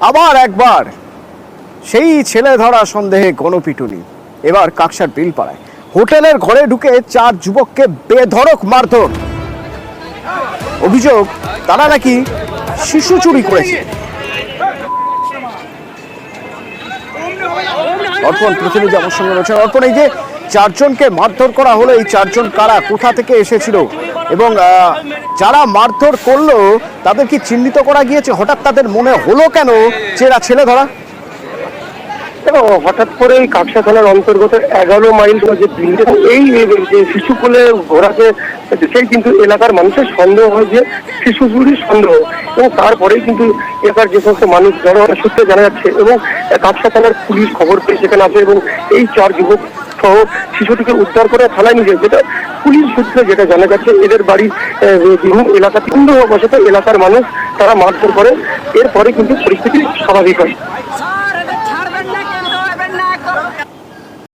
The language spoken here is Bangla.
আবার একবার সেই ছেলে ধরা সন্দেহে গণপিটুনি। এবার কাকসার বিলপাড়ায় হোটেলের ঘরে ঢুকে 4 যুবককে বেধড়ক মারধর। অভিযোগ তারা নাকি শিশু চুরি করেছে। অর্পণ প্রতিনিধি আমার সঙ্গে রয়েছেন। অর্পণ, এই যে 4 জনকে মারধর করা হলো, এই 4 জন কারা, কোথা থেকে এসেছিল এবং যারা মারধর করলো তাদের কি চিহ্নিত করা গিয়েছে? হঠাৎ তাদের মনে হলো কেন চেরা ছেলে ধরা? হঠাৎ করে এই কাকসা থানার অন্তর্গত 11 মাইল যে ব্রিজে এই যে শিশু কোলে ঘোরাকে দেখেই কিন্তু এলাকার মানুষের সন্দেহ হয় যে শিশু চুরির সন্দেহ, এবং তারপরেই কিন্তু এলাকার যে সমস্ত মানুষ জনগণের সূত্রে জানা যাচ্ছে এবং কাকসা থানার পুলিশ খবর পেয়ে সেখানে আসে এবং এই 4 যুবক সহ শিশুটিকে উদ্ধার করে থানায় নিয়ে যায়। যেটা পুলিশ সূত্রে যেটা জানা যাচ্ছে, এদের বাড়ির বিভিন্ন এলাকা সন্দেহবশত এলাকার মানুষ তারা মারধর করে, এরপরে কিন্তু পরিস্থিতি স্বাভাবিক হয়।